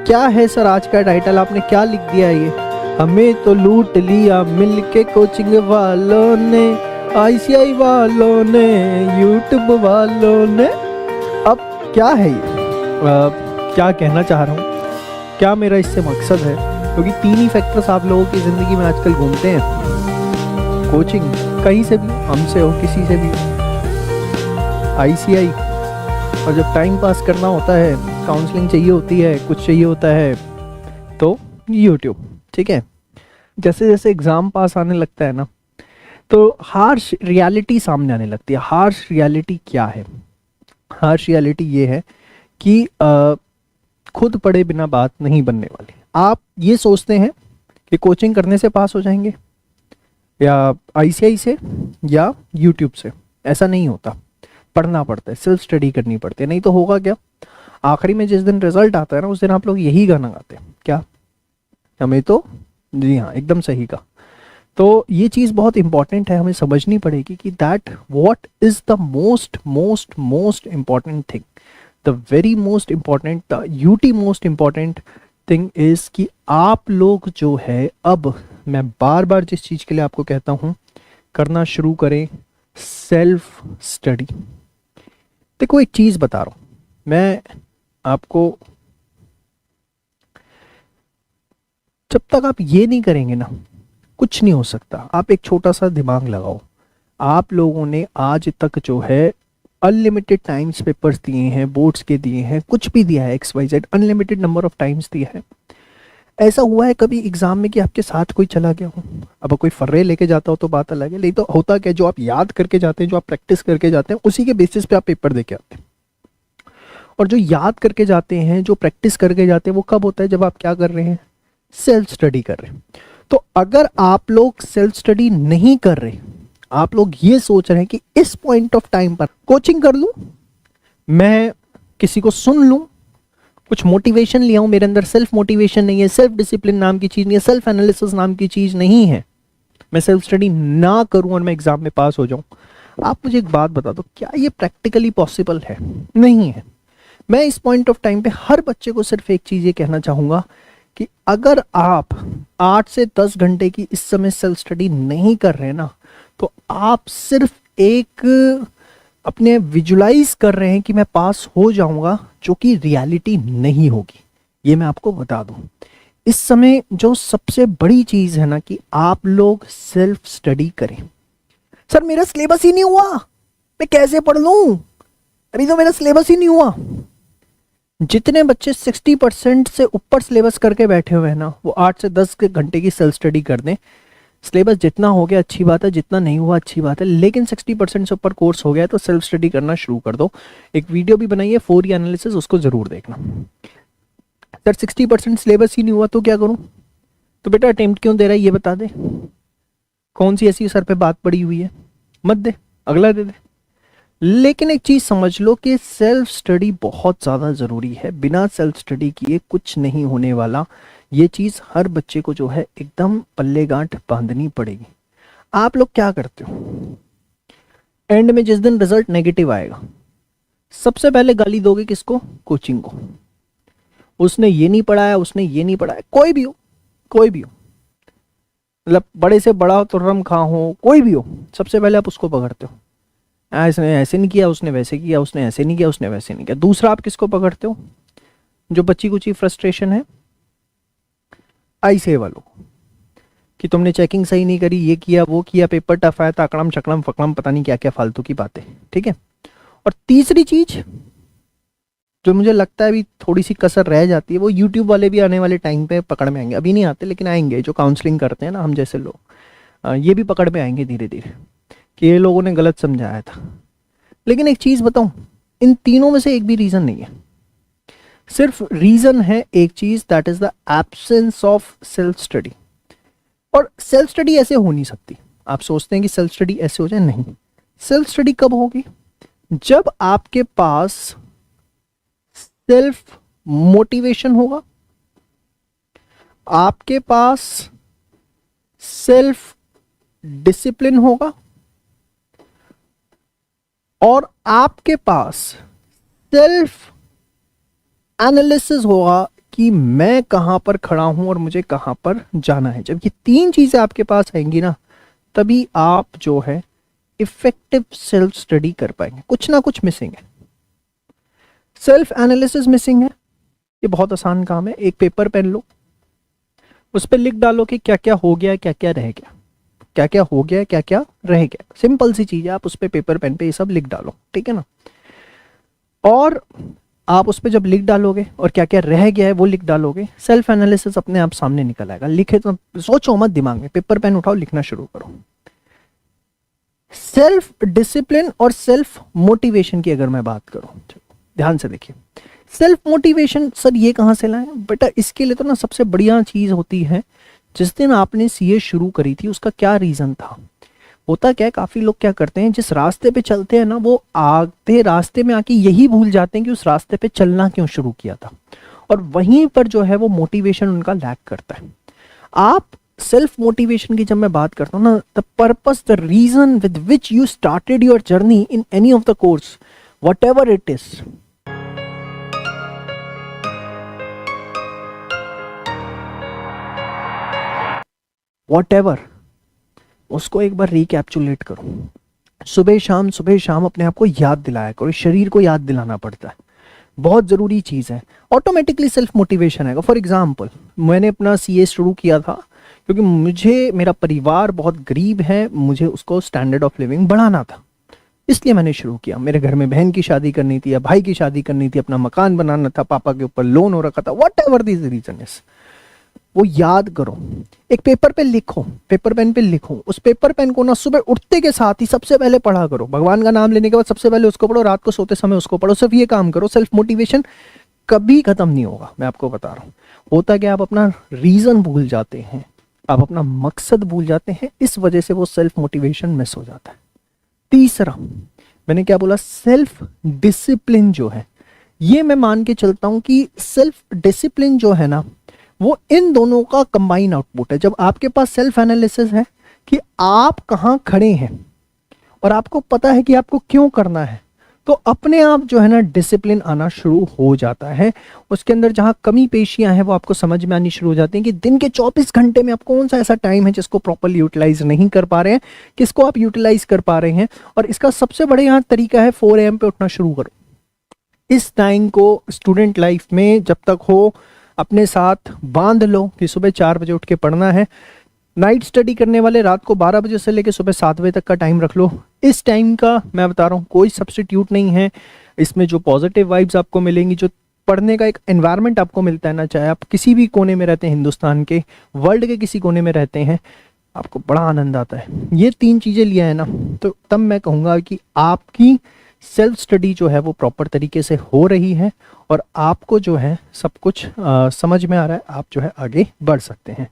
क्या है सर आज का टाइटल, आपने क्या लिख दिया ये? हमें तो लूट लिया मिलके कोचिंग वालों ने, आईसीआई वालों ने, यूट्यूब वालों ने। अब क्या है ये? क्या कहना चाह रहा हूँ, क्या मेरा इससे मकसद है? क्योंकि तीन ही फैक्टर्स आप लोगों की ज़िंदगी में आजकल घूमते हैं। कोचिंग कहीं से भी, हमसे हो, किसी से भी, आईसीआई, और जब टाइम पास करना होता है, काउंसलिंग चाहिए होती है, कुछ चाहिए होता है, तो यूट्यूब। ठीक है, जैसे जैसे एग्ज़ाम पास आने लगता है ना, तो हार्श रियलिटी सामने आने लगती है। हार्श रियलिटी क्या है? हार्श रियलिटी ये है कि खुद पढ़े बिना बात नहीं बनने वाली। आप ये सोचते हैं कि कोचिंग करने से पास हो जाएंगे, या आईसीआई से, या यूट्यूब से। ऐसा नहीं होता, पढ़ना पड़ता है, सेल्फ स्टडी करनी पड़ती है। नहीं तो होगा क्या, आखिरी में जिस दिन रिजल्ट आता है ना, उस दिन आप लोग यही गाना गाते हैं, क्या हमें तो, जी हाँ एकदम सही का। तो ये चीज़ बहुत इंपॉर्टेंट है, हमें समझनी पड़ेगी कि that what is the most most most important thing, the very most important, the UT most important thing is कि आप लोग जो है, अब मैं बार बार जिस चीज़ के लिए आपको कहता हूँ, करना शुरू करें सेल्फ स्टडी। देखो एक चीज़ बता रहा हूँ मैं आपको, जब तक आप ये नहीं करेंगे ना, कुछ नहीं हो सकता। आप एक छोटा सा दिमाग लगाओ, आप लोगों ने आज तक जो है अनलिमिटेड टाइम्स पेपर्स दिए हैं, बोर्ड्स के दिए हैं, कुछ भी दिया है, XYZ unlimited number of times दिया है। ऐसा हुआ है कभी एग्जाम में कि आपके साथ कोई चला गया हो? अब कोई फर्रे लेके जाता हो तो बात अलग है, नहीं तो होता क्या, जो आप याद करके जाते हैं, जो आप प्रैक्टिस करके जाते हैं, उसी के बेसिस पे आप पेपर दे के आते हैं। और जो याद करके जाते हैं, जो प्रैक्टिस करके जाते हैं, वो कब होता है, जब आप क्या कर रहे हैं, सेल्फ स्टडी कर रहे हैं। तो अगर आप लोग सेल्फ स्टडी नहीं कर रहे, आप लोग ये सोच रहे हैं कि इस पॉइंट ऑफ टाइम पर कोचिंग कर लूं, मैं किसी को सुन लूं, कुछ मोटिवेशन लिया हूं, मेरे अंदर सेल्फ मोटिवेशन नहीं है, सेल्फ डिसिप्लिन नाम की चीज नहीं है, सेल्फ एनालिसिस नाम की चीज नहीं है, मैं सेल्फ स्टडी ना करूं और मैं एग्जाम में पास हो जाऊं। आप मुझे एक बात बता दो, क्या ये प्रैक्टिकली पॉसिबल है? नहीं है। मैं इस पॉइंट ऑफ टाइम पे हर बच्चे को सिर्फ एक चीज ये कहना चाहूंगा कि अगर आप 8 से 10 घंटे की इस समय सेल्फ स्टडी नहीं कर रहे ना, तो आप सिर्फ एक अपने विजुलाइज कर रहे हैं कि मैं पास हो जाऊंगा, जो कि रियलिटी नहीं होगी। ये मैं आपको बता दूं, इस समय जो सबसे बड़ी चीज है ना, कि आप लोग सेल्फ स्टडी करें। सर मेरा सिलेबस ही नहीं हुआ, मैं कैसे पढ़ लूं, अभी तो मेरा सिलेबस ही नहीं हुआ। जितने बच्चे 60% से ऊपर सिलेबस करके बैठे हुए हैं ना, वो 8 से 10 घंटे की सेल्फ स्टडी कर दें। सिलेबस जितना हो गया अच्छी बात है, जितना नहीं हुआ अच्छी बात है, लेकिन 60% से ऊपर कोर्स हो गया है तो सेल्फ स्टडी करना शुरू कर दो। एक वीडियो भी बनाइए 4E एनालिसिस, उसको जरूर देखना। सर 60% सिलेबस ही नहीं हुआ तो क्या करूं? तो बेटा अटेम्प्ट क्यों दे रहा है ये बता दे, कौन सी ऐसी सर पे बात पड़ी हुई है, मत दे, अगला दे दे। लेकिन एक चीज समझ लो कि सेल्फ स्टडी बहुत ज्यादा जरूरी है, बिना सेल्फ स्टडी किए कुछ नहीं होने वाला। ये चीज हर बच्चे को जो है एकदम पल्ले गांठ बांधनी पड़ेगी। आप लोग क्या करते हो, एंड में जिस दिन रिजल्ट नेगेटिव आएगा, सबसे पहले गाली दोगे किसको? कोचिंग को। उसने ये नहीं पढ़ाया, उसने ये नहीं पढ़ाया, कोई भी हो, कोई भी हो, मतलब बड़े से बड़ा हो, तुर्रम खां हो, कोई भी हो, सबसे पहले आप उसको पकड़ते हो। इसने ऐसे नहीं किया, उसने वैसे किया, उसने ऐसे नहीं किया, उसने वैसे नहीं किया। दूसरा आप किसको पकड़ते हो? जो बच्ची कुची फ्रस्ट्रेशन है आईसीआई वालों को, कि तुमने चेकिंग सही नहीं करी, ये किया, वो किया, पेपर टफ आया, ताकड़म शकड़म फकड़म, पता नहीं क्या क्या फालतू की बातें। ठीक है। और तीसरी चीज जो मुझे लगता है अभी थोड़ी सी कसर रह जाती है, वो यूट्यूब वाले भी आने वाले टाइम पे पकड़ में आएंगे, अभी नहीं आते लेकिन आएंगे, जो काउंसलिंग करते हैं ना, हम जैसे लोग, ये भी पकड़ में आएंगे धीरे धीरे कि ये लोगों ने गलत समझाया था। लेकिन एक चीज बताऊं, इन तीनों में से एक भी रीजन नहीं है, सिर्फ रीजन है एक चीज, that is the absence of self study. और सेल्फ स्टडी ऐसे हो नहीं सकती। आप सोचते हैं कि सेल्फ स्टडी ऐसे हो जाए, नहीं। सेल्फ स्टडी कब होगी? जब आपके पास सेल्फ मोटिवेशन होगा, आपके पास सेल्फ डिसिप्लिन होगा, और आपके पास सेल्फ एनालिसिस होगा कि मैं कहाँ पर खड़ा हूँ और मुझे कहाँ पर जाना है। जब ये तीन चीज़ें आपके पास आएंगी ना, तभी आप जो है इफेक्टिव सेल्फ स्टडी कर पाएंगे। कुछ ना कुछ मिसिंग है, सेल्फ एनालिसिस मिसिंग है। ये बहुत आसान काम है, एक पेपर पेन लो, उस पर लिख डालो कि क्या क्या हो गया, क्या क्या रह गया, क्या क्या हो गया, क्या क्या रह गया। सिंपल सी चीज है, आप उस पर पेपर पेन पे ये सब लिख डालो, ठीक है ना। और आप उस पर जब लिख डालोगे और क्या क्या रह गया है वो लिख डालोगे, सेल्फ एनालिसिस अपने आप सामने निकल आएगा। लिखे तो सोचो मत दिमाग में, पेपर पेन उठाओ, लिखना शुरू करो। सेल्फ डिसिप्लिन और सेल्फ मोटिवेशन की अगर मैं बात करूं, ध्यान से देखिए, सेल्फ मोटिवेशन सर ये कहां से लाएं बेटा? इसके लिए तो ना सबसे बढ़िया चीज होती है, जिस दिन आपने सीए शुरू करी थी उसका क्या रीजन था। होता क्या है, काफी लोग क्या करते हैं, जिस रास्ते पे चलते हैं ना, वो आगे रास्ते में आके यही भूल जाते हैं कि उस रास्ते पे चलना क्यों शुरू किया था, और वहीं पर जो है वो मोटिवेशन उनका लैक करता है। आप सेल्फ मोटिवेशन की जब मैं बात करता हूँ ना, the purpose, the reason with which you started your journey in any of the course, whatever it is, what उसको एक बार रिकैप्चुलेट करो। सुबह शाम अपने आप को याद दिलाया करो, शरीर को याद दिलाना पड़ता है, बहुत ज़रूरी चीज़ है। ऑटोमेटिकली सेल्फ मोटिवेशन आएगा। फॉर एग्जाम्पल, मैंने अपना सीए शुरू किया था क्योंकि मुझे, मेरा परिवार बहुत गरीब है, मुझे उसको स्टैंडर्ड ऑफ लिविंग बढ़ाना था, इसलिए मैंने शुरू किया। मेरे घर में बहन की शादी करनी थी या भाई की शादी करनी थी, अपना मकान बनाना था, पापा के ऊपर लोन हो रखा था, whatever this reason is, वो याद करो, एक पेपर पे लिखो, पेपर पेन पे लिखो। उस पेपर पेन को ना सुबह उठते के साथ ही सबसे पहले पढ़ा करो, भगवान का नाम लेने के बाद सबसे पहले उसको पढ़ो, रात को सोते समय उसको पढ़ो, सिर्फ ये काम करो। सेल्फ मोटिवेशन कभी खत्म नहीं होगा, मैं आपको बता रहा हूँ। होता क्या, आप अपना रीजन भूल जाते हैं, आप अपना मकसद भूल जाते हैं, इस वजह से वो सेल्फ मोटिवेशन मिस हो जाता है। तीसरा, मैंने क्या बोला, सेल्फ डिसिप्लिन जो है, ये मैं मान के चलता हूं कि सेल्फ डिसिप्लिन जो है ना, वो इन दोनों का कंबाइन आउटपुट है। जब आपके पास सेल्फ एनालिसिस है कि आप कहां खड़े हैं और आपको पता है कि आपको क्यों करना है, तो अपने आप जो है ना डिसिप्लिन आना शुरू हो जाता है। उसके अंदर जहां कमी पेशियां हैं वो आपको समझ में आनी शुरू हो जाती हैं कि दिन के 24 घंटे में आप कौन सा ऐसा टाइम है जिसको प्रॉपरली यूटिलाइज नहीं कर पा रहे हैं, किसको आप यूटिलाइज कर पा रहे हैं। और इसका सबसे बड़ा यहाँ तरीका है, 4 AM पे उठना शुरू करो। इस टाइम को स्टूडेंट लाइफ में जब तक हो अपने साथ बांध लो कि सुबह 4 बजे उठ के पढ़ना है। नाइट स्टडी करने वाले रात को 12 बजे से लेकर सुबह 7 बजे तक का टाइम रख लो। इस टाइम का मैं बता रहा हूँ कोई सब्स्टिट्यूट नहीं है। इसमें जो पॉजिटिव वाइब्स आपको मिलेंगी, जो पढ़ने का एक एनवायरनमेंट आपको मिलता है ना, चाहे आप किसी भी कोने में रहते हैं, हिंदुस्तान के, वर्ल्ड के किसी कोने में रहते हैं, आपको बड़ा आनंद आता है। ये 3 चीज़ें लिया है ना, तो तब मैं कहूँगा कि आपकी सेल्फ स्टडी जो है वो प्रॉपर तरीके से हो रही है और आपको जो है सब कुछ समझ में आ रहा है, आप जो है आगे बढ़ सकते हैं।